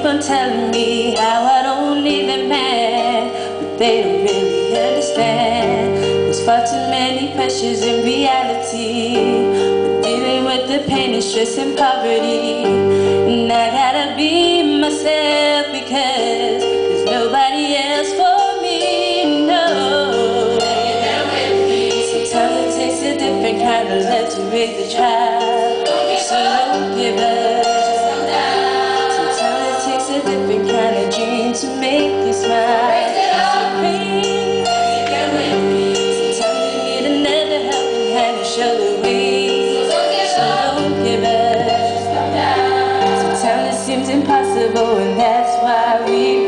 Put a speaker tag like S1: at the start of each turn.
S1: on telling me how I don't need a man, but they don't really understand. There's far too many pressures in reality. We're dealing with the pain and stress and poverty, and I gotta be myself because there's nobody else for me. No, sometimes it takes a different kind of love to raise a child, so don't give up. A different kind of dream to make you smile. Sometimes you need another helping hand to show the way. So don't give up. Sometimes it seems impossible, and that's why we